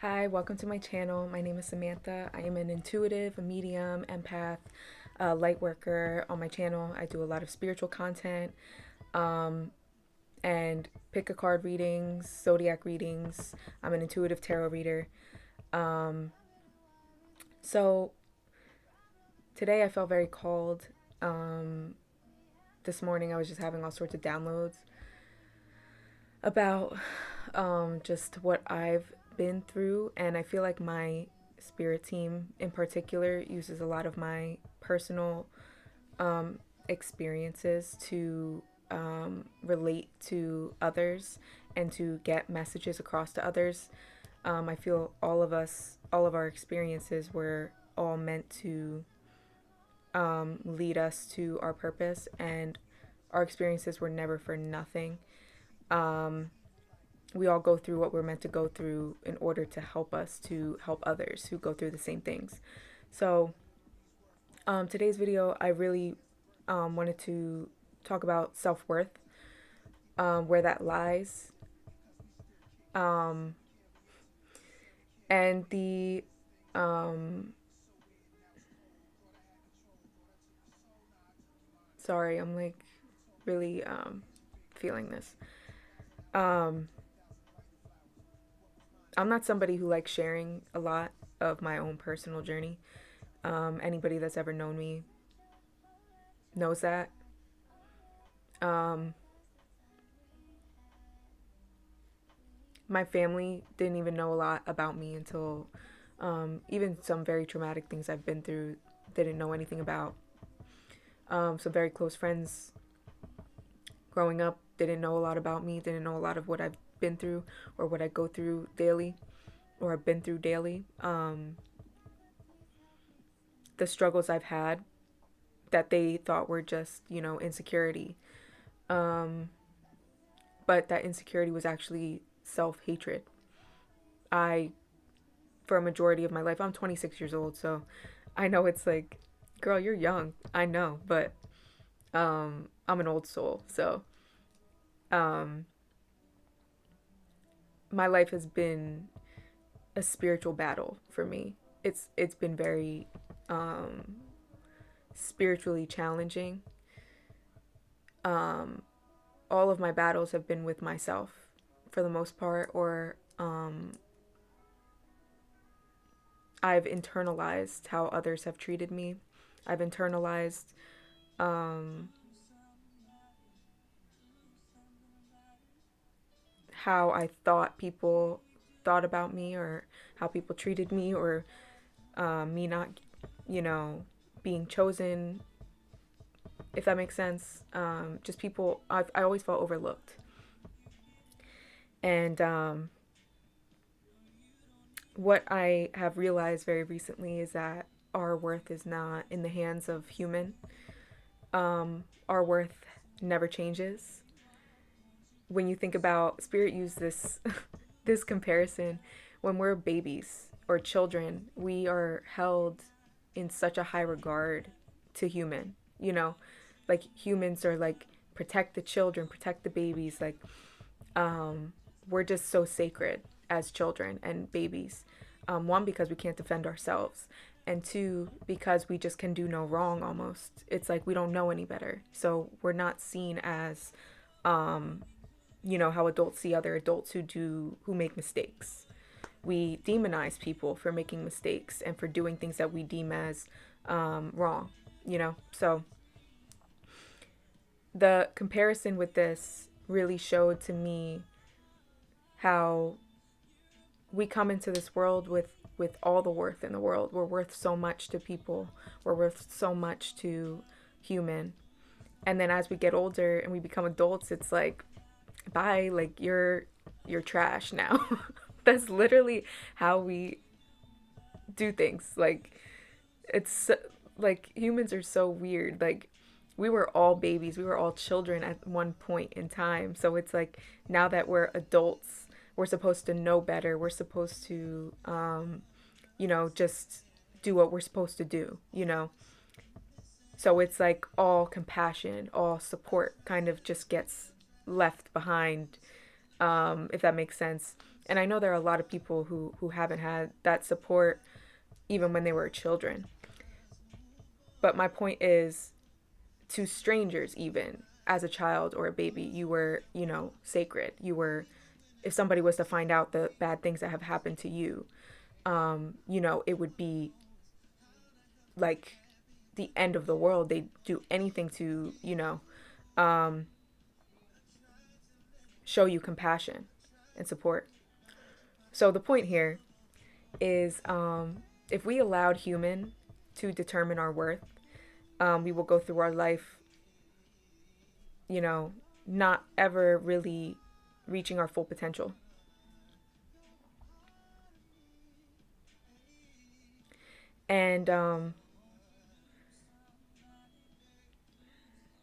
Hi, welcome to my channel. My name is Samantha. I am an intuitive, a medium, empath, a light worker. On my channel, I do a lot of spiritual content um, and pick a card readings, zodiac readings. I'm an intuitive tarot reader. Um, so today I felt very called. Um, this morning I was just having all sorts of downloads about just what I've been through, and I feel like my spirit team in particular uses a lot of my personal experiences to relate to others and to get messages across to others. I feel all of our experiences were all meant to lead us to our purpose, and our experiences were never for nothing. Um, we all go through what we're meant to go through in order to help us to help others who go through the same things. So, today's video, I really wanted to talk about self worth, where that lies, um, and the um, sorry, I'm like really feeling this. Um, I'm not somebody who likes sharing a lot of my own personal journey. Anybody that's ever known me knows that. Um, my family didn't even know a lot about me until even some very traumatic things I've been through, they didn't know anything about. Some very close friends growing up didn't know a lot about me, didn't know a lot of what I've been through or what I go through daily or have been through daily. The struggles I've had that they thought were just, insecurity. Um, but that insecurity was actually self hatred. I, for a majority of my life, I'm 26 years old, so I know it's like, girl, you're young. I know, but I'm an old soul. So um, my life has been a spiritual battle for me. It's been very um, spiritually challenging. Um, all of my battles have been with myself for the most part, or I've internalized how others have treated me. I've internalized um, how I thought people thought about me, or how people treated me, or me not, you know, being chosen, if that makes sense. Just people, I always felt overlooked. And what I have realized very recently is that our worth is not in the hands of human. Our worth never changes. When you think about spirit, use this this comparison. When we're babies or children, we are held in such a high regard to human. Like humans are like, protect the children, protect the babies. Like we're just so sacred as children and babies. One, because we can't defend ourselves, and two, because we just can do no wrong almost. It's like we don't know any better. So we're not seen as, how adults see other adults who make mistakes. We demonize people for making mistakes and for doing things that we deem as wrong, So the comparison with this really showed to me how we come into this world with all the worth in the world. We're worth so much to people. We're worth so much to human. And then as we get older and we become adults, it's like, bye, like you're trash now. That's literally how we do things. Like it's like humans are so weird. Like we were all babies, we were all children at one point in time. So it's like now that we're adults, we're supposed to know better. We're supposed to just do what we're supposed to do. So it's like all compassion, all support kind of just gets left behind, if that makes sense. And I know there are a lot of people who haven't had that support even when they were children. But my point is, to strangers, even as a child or a baby, you were, sacred. You were, if somebody was to find out the bad things that have happened to you, it would be like the end of the world. They'd do anything to, um, show you compassion and support. So the point here is, if we allowed human to determine our worth, we will go through our life, you know, not ever really reaching our full potential. And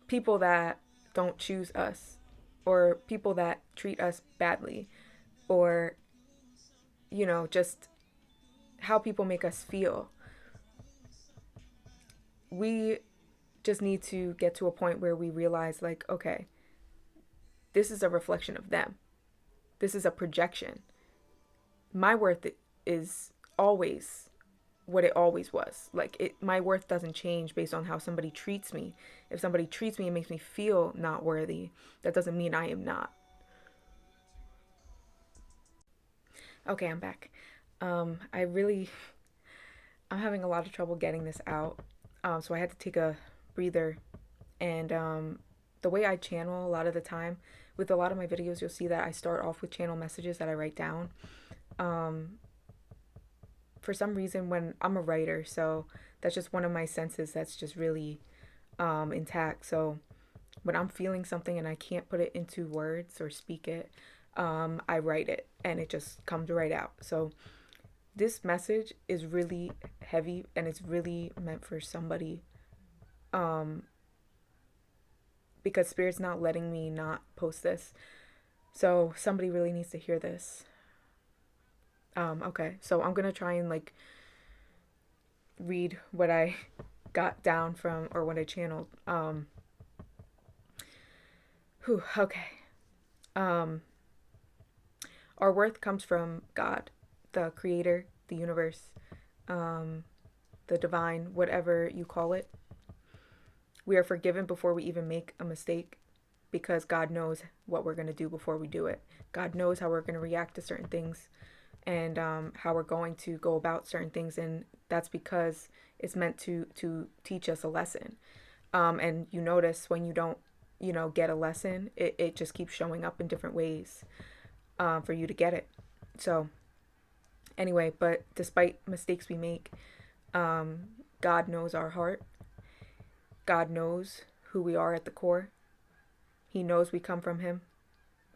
people that don't choose us, or people that treat us badly, or, just how people make us feel, we just need to get to a point where we realize, like, okay, this is a reflection of them. This is a projection. My worth is always what it always was. Like, my worth doesn't change based on how somebody treats me. If somebody treats me and makes me feel not worthy, that doesn't mean I am not. Okay, I'm back. I'm having a lot of trouble getting this out. So I had to take a breather. And the way I channel a lot of the time, with a lot of my videos, you'll see that I start off with channel messages that I write down. For some reason, when I'm a writer, so that's just one of my senses that's just really intact. So when I'm feeling something and I can't put it into words or speak it, I write it and it just comes right out. So this message is really heavy and it's really meant for somebody, um, because Spirit's not letting me not post this. So somebody really needs to hear this. Okay, so I'm gonna try and like read what I got down from, or what I channeled. Okay. Um, our worth comes from God, the creator, the universe, um, the divine, whatever you call it. We are forgiven before we even make a mistake, because God knows what we're going to do before we do it. God knows how we're going to react to certain things, and how we're going to go about certain things. And that's because it's meant to teach us a lesson. And you notice when you don't, get a lesson, it just keeps showing up in different ways, for you to get it. So anyway, but despite mistakes we make, God knows our heart. God knows who we are at the core. He knows we come from Him.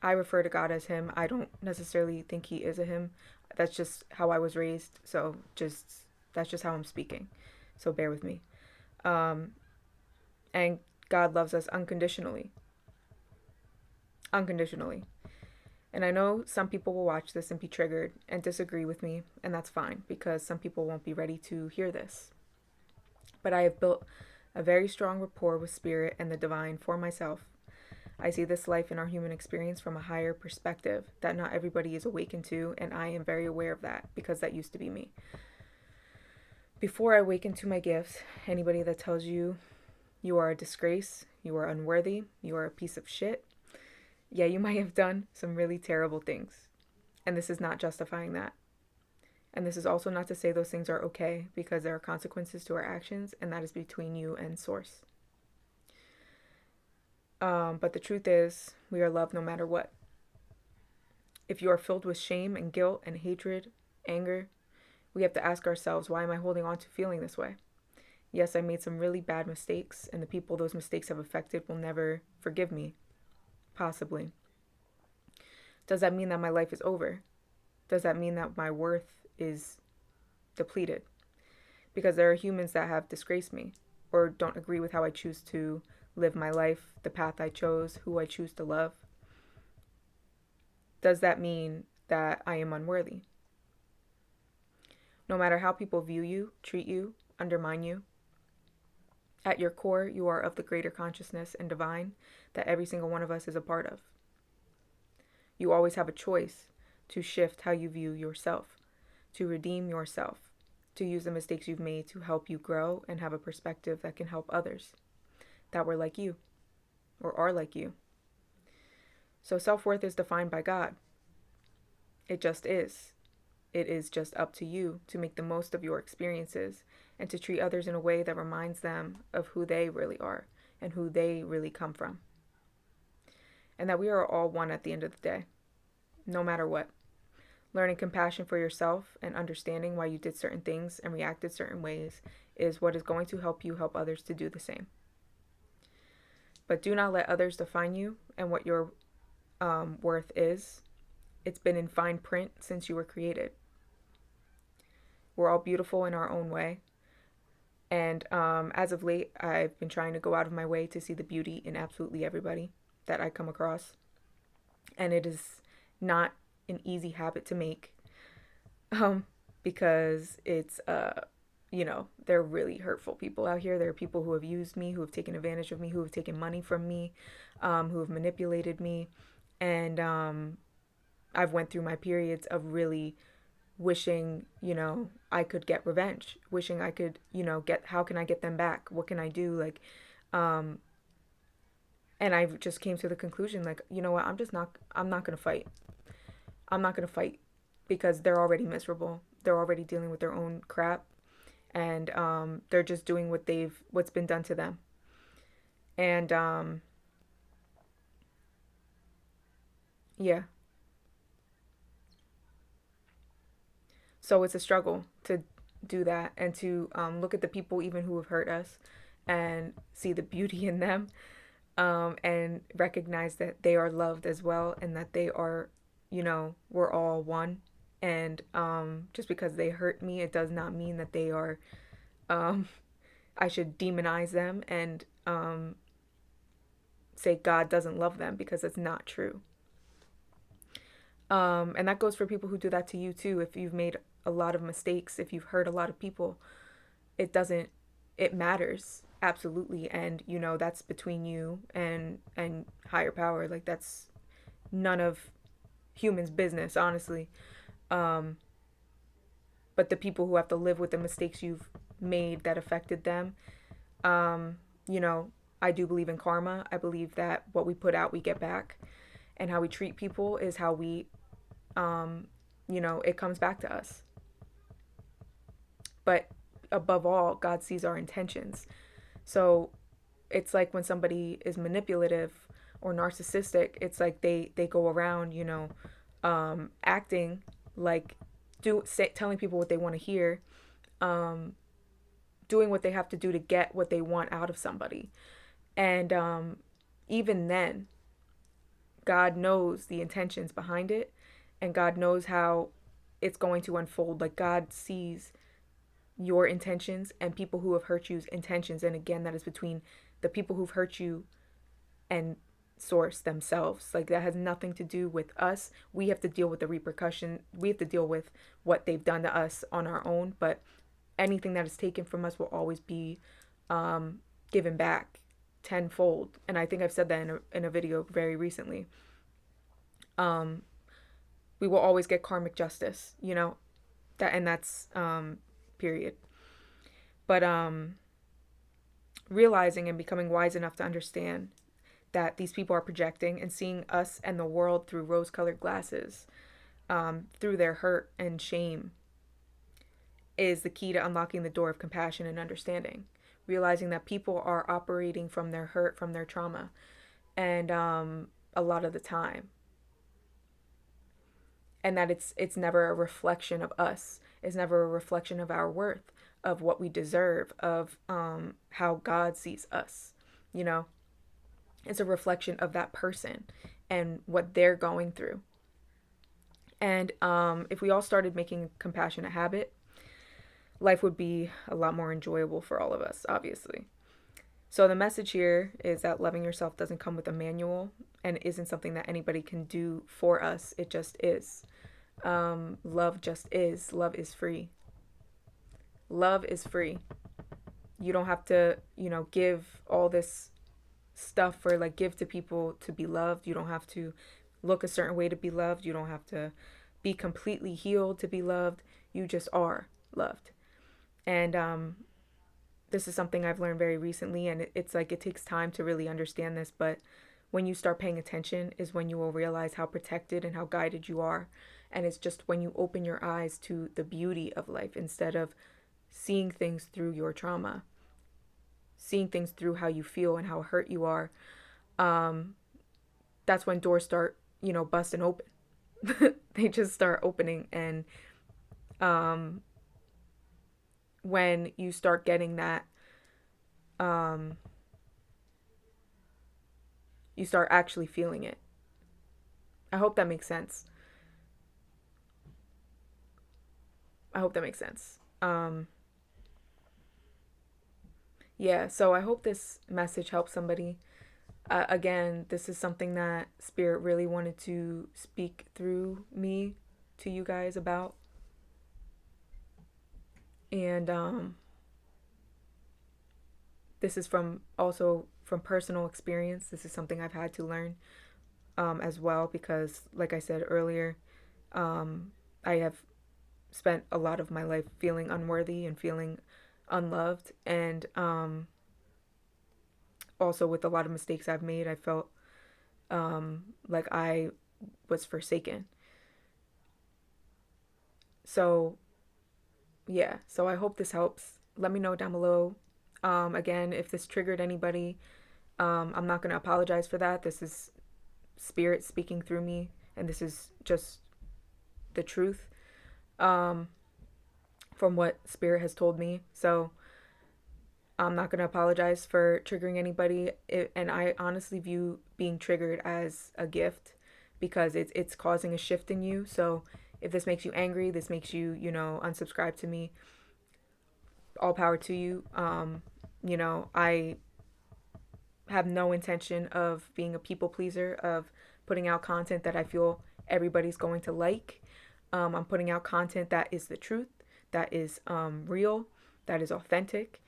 I refer to God as Him. I don't necessarily think He is a Him. That's just how I was raised. So that's just how I'm speaking. So bear with me. And God loves us unconditionally. Unconditionally. And I know some people will watch this and be triggered and disagree with me, and that's fine, because some people won't be ready to hear this. But I have built a very strong rapport with Spirit and the divine for myself. I see this life and our human experience from a higher perspective that not everybody is awakened to, and I am very aware of that, because that used to be me. Before I awaken to my gifts, anybody that tells you you are a disgrace, you are unworthy, you are a piece of shit, yeah, you might have done some really terrible things. And this is not justifying that. And this is also not to say those things are okay, because there are consequences to our actions, and that is between you and Source. But the truth is, we are loved no matter what. If you are filled with shame and guilt and hatred, anger, we have to ask ourselves, why am I holding on to feeling this way? Yes, I made some really bad mistakes, and the people those mistakes have affected will never forgive me. Possibly. Does that mean that my life is over? Does that mean that my worth is depleted? Because there are humans that have disgraced me, or don't agree with how I choose to live my life, the path I chose, who I choose to love. Does that mean that I am unworthy? No matter how people view you, treat you, undermine you, at your core, you are of the greater consciousness and divine that every single one of us is a part of. You always have a choice to shift how you view yourself, to redeem yourself, to use the mistakes you've made to help you grow and have a perspective that can help others that were like you or are like you. So self-worth is defined by God. It just is. It is just up to you to make the most of your experiences and to treat others in a way that reminds them of who they really are and who they really come from. And that we are all one at the end of the day, no matter what. Learning compassion for yourself and understanding why you did certain things and reacted certain ways is what is going to help you help others to do the same. But do not let others define you and what your worth is. It's been in fine print since you were created. We're all beautiful in our own way. And as of late, I've been trying to go out of my way to see the beauty in absolutely everybody that I come across. And it is not an easy habit to make because it's, they're really hurtful people out here. There are people who have used me, who have taken advantage of me, who have taken money from me, who have manipulated me. And I've went through my periods of really wishing, I could get revenge, wishing I could, how can I get them back? What can I do? Like, and I just came to the conclusion, like, you know what? I'm not going to fight. I'm not going to fight because they're already miserable. They're already dealing with their own crap and, they're just doing what's been done to them. And, yeah. So it's a struggle to do that and to look at the people even who have hurt us and see the beauty in them, and recognize that they are loved as well and that they are, we're all one. And just because they hurt me, it does not mean that they are, I should demonize them and say God doesn't love them, because it's not true. And that goes for people who do that to you too. If you've made a lot of mistakes, if you've hurt a lot of people, it matters. Absolutely. And that's between you and higher power. Like, that's none of humans' business, honestly. But the people who have to live with the mistakes you've made that affected them, I do believe in karma. I believe that what we put out, we get back. And how we treat people is how we, it comes back to us. But above all, God sees our intentions. So it's like when somebody is manipulative or narcissistic, it's like they go around, acting like, telling people what they want to hear, doing what they have to do to get what they want out of somebody. And even then, God knows the intentions behind it, and God knows how it's going to unfold. Like, God sees your intentions and people who have hurt you's intentions. And again, that is between the people who've hurt you and source themselves. Like, that has nothing to do with us. We have to deal with the repercussion. We have to deal with what they've done to us on our own. But anything that is taken from us will always be given back tenfold. And I think I've said that in a video very recently. We will always get karmic justice, that's period. But realizing and becoming wise enough to understand that these people are projecting and seeing us and the world through rose-colored glasses, through their hurt and shame, is the key to unlocking the door of compassion and understanding. Realizing that people are operating from their hurt, from their trauma, and a lot of the time. And that it's never a reflection of us. It's never a reflection of our worth, of what we deserve, of how God sees us. It's a reflection of that person and what they're going through. And if we all started making compassion a habit, life would be a lot more enjoyable for all of us, obviously. So the message here is that loving yourself doesn't come with a manual and isn't something that anybody can do for us. It just is. Love just is. Love is free. Love is free. You don't have to, give all this stuff or give to people to be loved. You don't have to look a certain way to be loved. You don't have to be completely healed to be loved. You just are loved. And this is something I've learned very recently, and it's like it takes time to really understand this, but when you start paying attention is when you will realize how protected and how guided you are. And it's just when you open your eyes to the beauty of life instead of seeing things through your trauma, seeing things through how you feel and how hurt you are. um, that's when doors start, busting open. They just start opening. And um, when you start getting that, um, you start actually feeling it. I hope that makes sense. I hope that makes sense. Yeah, so I hope this message helps somebody. Again, this is something that Spirit really wanted to speak through me to you guys about. And this is from personal experience. This is something I've had to learn as well, because, like I said earlier, I have spent a lot of my life feeling unworthy and feeling unloved. And also, with a lot of mistakes I've made, I felt like I was forsaken. So, yeah, so I hope this helps. Let me know down below. Again, if this triggered anybody, I'm not going to apologize for that. This is Spirit speaking through me, and this is just the truth from what Spirit has told me. So I'm not going to apologize for triggering anybody. And I honestly view being triggered as a gift, because it's causing a shift in you. So if this makes you angry, this makes you, unsubscribe to me, all power to you. I have no intention of being a people pleaser, of putting out content that I feel everybody's going to like. I'm putting out content that is the truth, that is real, that is authentic,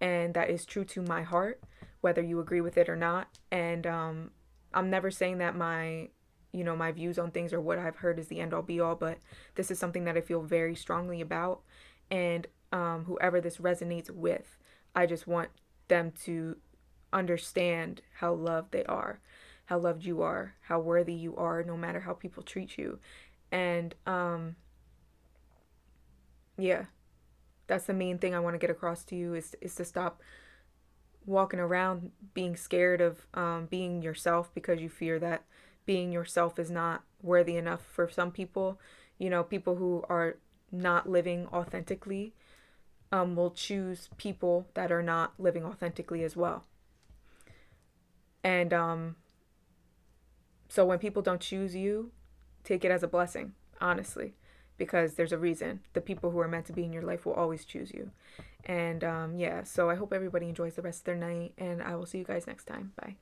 and that is true to my heart, whether you agree with it or not. And I'm never saying that my views on things or what I've heard is the end all be all, but this is something that I feel very strongly about. And whoever this resonates with, I just want them to understand how loved they are, how loved you are, how worthy you are, no matter how people treat you. And yeah, that's the main thing I want to get across to you, is to stop walking around being scared of being yourself, because you fear that being yourself is not worthy enough for some people. People who are not living authentically will choose people that are not living authentically as well. And so when people don't choose you, take it as a blessing, honestly, because there's a reason. The people who are meant to be in your life will always choose you. And yeah, so I hope everybody enjoys the rest of their night, and I will see you guys next time. Bye.